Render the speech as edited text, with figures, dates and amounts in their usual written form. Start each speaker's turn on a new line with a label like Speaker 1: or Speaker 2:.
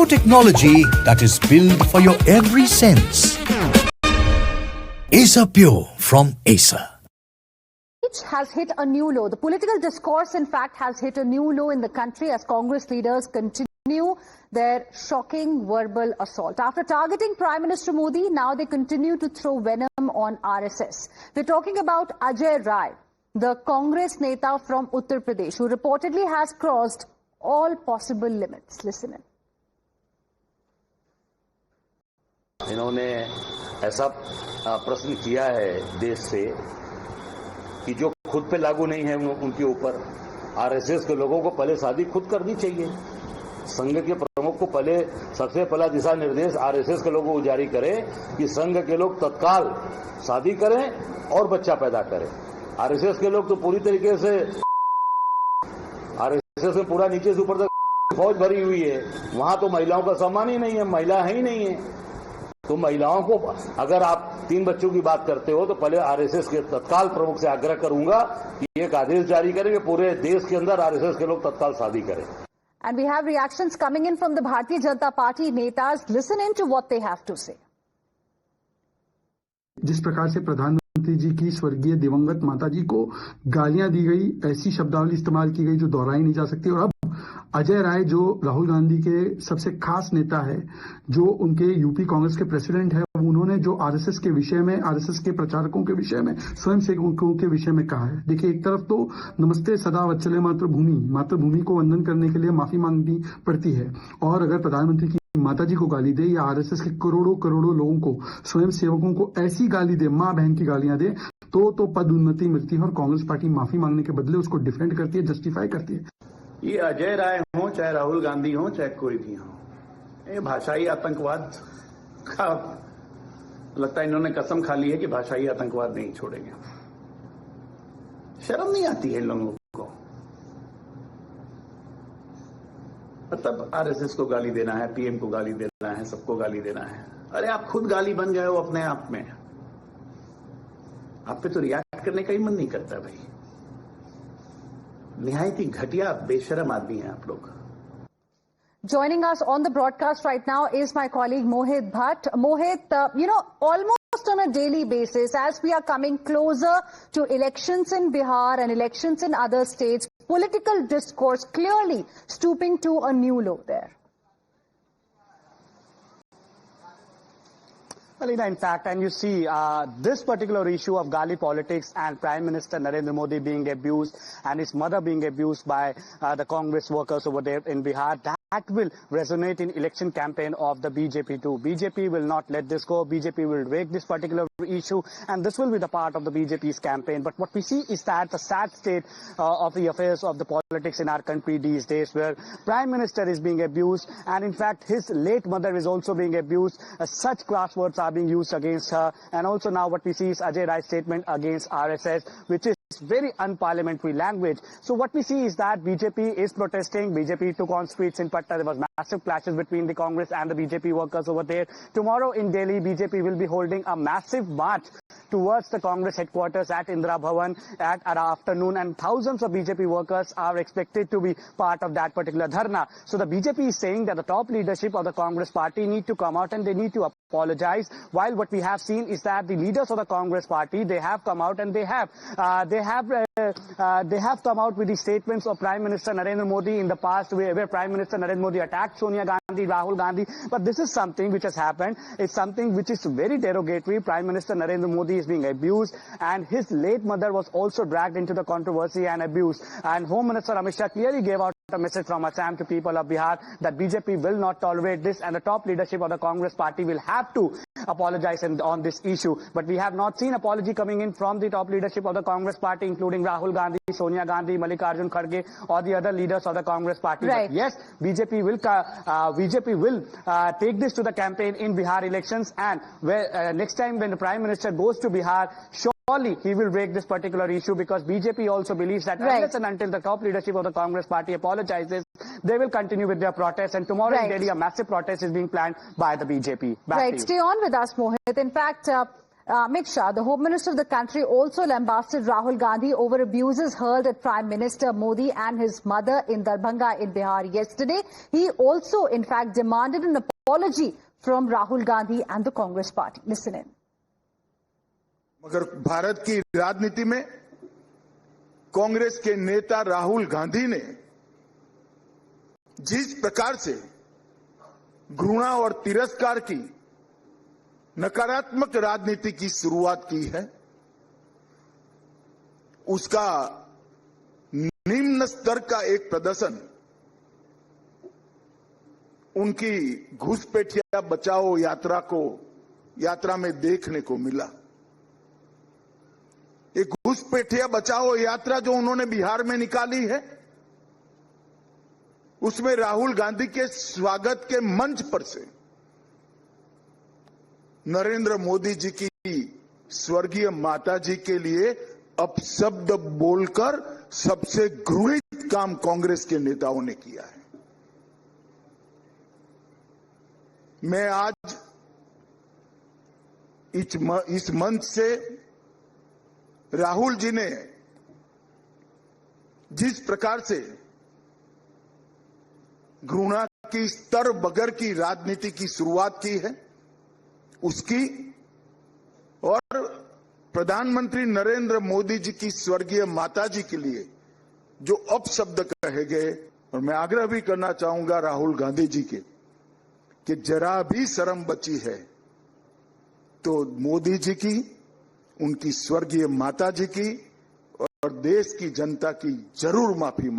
Speaker 1: technology that is built for your every sense. Acer Pure from Acer.
Speaker 2: Has hit a new low. The political discourse, in fact, has hit a new low in the country as Congress leaders continue their shocking verbal assault. After targeting Prime Minister Modi, now they continue to throw venom on RSS. We're talking about Ajay Rai, the Congress Neta from Uttar Pradesh, who reportedly has crossed all possible limits. Listen in.
Speaker 3: इन्होंने ऐसा प्रश्न किया है देश से कि जो खुद पे लागू नहीं है उनके ऊपर। आरएसएस के लोगों को पहले शादी खुद करनी चाहिए। संघ के प्रमुख को पहले सबसे पहला दिशा निर्देश आरएसएस के लोगों को जारी करें कि संघ के लोग तत्काल शादी करें और बच्चा पैदा करें। आरएसएस के लोग तो पूरी तरीके से आरएसएस में पूरा नीचे से ऊपर तक फौज भरी हुई है। वहां तो महिलाओं का सम्मान ही नहीं है, महिला है ही नहीं है। तो महिलाओं को अगर आप 3 बच्चों की बात करते हो तो पहले आरएसएस के तत्काल प्रमुख से आग्रह करूंगा कि एक आदेश जारी करें कि पूरे देश के अंदर आरएसएस के लोग तत्काल शादी करें।
Speaker 2: And we have reactions coming in from the Bharatiya Janata Party netas. Listen in to what they have to say.
Speaker 4: जिस प्रकार से प्रधानमंत्री जी की स्वर्गीय दिवंगत माता जी को गालियां दी गई, ऐसी शब्दावली इस्तेमाल की गई जो दोहराई नहीं जा सकती। और अब अजय राय जो राहुल गांधी के सबसे खास नेता है, जो उनके यूपी कांग्रेस के प्रेसिडेंट है, उन्होंने जो आरएसएस के विषय में, आरएसएस के प्रचारकों के विषय में, स्वयं सेवकों के विषय में कहा है। देखिए, एक तरफ तो नमस्ते सदा वत्सले मातृभूमि को वंदन करने के लिए माफी मांगनी पड़ती है, और अगर प्रधानमंत्री की माता जी को गाली दे या आरएसएस के करोड़ों लोगों को, स्वयं सेवकों को ऐसी गाली दे, माँ बहन की गालियां दे, तो पद उन्नति मिलती है और कांग्रेस पार्टी माफी मांगने के बदले उसको डिफेंड करती है, जस्टिफाई करती है।
Speaker 5: ये अजय राय हो, चाहे राहुल गांधी हो, चाहे कोई भी हो, ये भाषाई आतंकवाद का लगता है इन्होंने कसम खा ली है कि भाषाई आतंकवाद नहीं छोड़ेंगे। शर्म नहीं आती है इन लोगों को। मतलब आरएसएस को गाली देना है, पीएम को गाली देना है, सबको गाली देना है। अरे आप खुद गाली बन गए हो अपने आप में। आप पे तो रिएक्ट करने का ही मन नहीं करता भाई। निहायत ही घटिया बेशरम आदमी हैं आप लोग।
Speaker 2: Joining us on the broadcast right now is my colleague Mohit Bhatt. Mohit, almost on a daily basis, as we are coming closer to elections in Bihar and elections in other states, political discourse clearly stooping to a new low there.
Speaker 6: Well, in fact, and you see this particular issue of Gali politics and Prime Minister Narendra Modi being abused and his mother being abused by the Congress workers over there in Bihar, that will resonate in election campaign of the BJP too. BJP will not let this go. BJP will rake this particular issue, and this will be the part of the BJP's campaign. But what we see is that the sad state of the affairs of the politics in our country these days, where Prime Minister is being abused, and in fact his late mother is also being abused. Such crass words are being used against her, and also now what we see is Ajay Rai's statement against RSS, which is very unparliamentary language. So what we see is that BJP is protesting. BJP took on streets in Patna. There was massive clashes between the Congress and the BJP workers over there. Tomorrow in Delhi, BJP will be holding a massive march towards the Congress headquarters at Indira Bhavan at afternoon, and thousands of BJP workers are expected to be part of that particular dharna. So the BJP is saying that the top leadership of the Congress party need to come out and they need to apologize. While what we have seen is that the leaders of the Congress party, they have come out and they have come out with the statements of Prime Minister Narendra Modi in the past, where Prime Minister Narendra Modi attacked Sonia Gandhi, Rahul Gandhi. But this is something which has happened. It's something which is very derogatory. Prime Minister Narendra Modi is being abused, and his late mother was also dragged into the controversy and abused. And Home Minister Amit Shah clearly gave out a message from Assam to people of Bihar that BJP will not tolerate this, and the top leadership of the Congress party will have to apologize on this issue. But we have not seen apology coming in from the top leadership of the Congress party, including Rahul Gandhi, Sonia Gandhi, Mallikarjun Kharge, or the other leaders of the Congress party.
Speaker 2: Right.
Speaker 6: But yes, BJP will take this to the campaign in Bihar elections, and next time when the Prime Minister goes to Bihar, surely he will break this particular issue, because BJP also believes that unless and until the top leadership of the Congress party apologizes, they will continue with their protests. And tomorrow in Delhi, a massive protest is being planned by the BJP. Back to you.
Speaker 2: Stay on with us, Mohit. In fact, Amit Shah, the Home Minister of the country, also lambasted Rahul Gandhi over abuses hurled at Prime Minister Modi and his mother in Darbhanga in Bihar yesterday. He also, in fact, demanded an apology from Rahul Gandhi and the Congress party. Listen in.
Speaker 7: मगर भारत की राजनीति में कांग्रेस के नेता राहुल गांधी ने जिस प्रकार से घृणा और तिरस्कार की नकारात्मक राजनीति की शुरुआत की है, उसका निम्न स्तर का एक प्रदर्शन उनकी घुसपैठिया बचाओ यात्रा में देखने को मिला। एक घुसपैठिया बचाओ यात्रा जो उन्होंने बिहार में निकाली है, उसमें राहुल गांधी के स्वागत के मंच पर से नरेंद्र मोदी जी की स्वर्गीय माता जी के लिए अपशब्द बोलकर सबसे घृणित काम कांग्रेस के नेताओं ने किया है। मैं आज इस मंच से राहुल जी ने जिस प्रकार से घृणा की स्तर बगैर की राजनीति की शुरुआत की है, उसकी और प्रधानमंत्री नरेंद्र मोदी जी की स्वर्गीय माता जी के लिए जो अपशब्द कहे गए, और मैं आग्रह भी करना चाहूंगा राहुल गांधी जी के कि जरा भी शर्म बची है तो मोदी जी की, उनकी स्वर्गीय माता जी की और देश की जनता की जरूर माफी मांगे।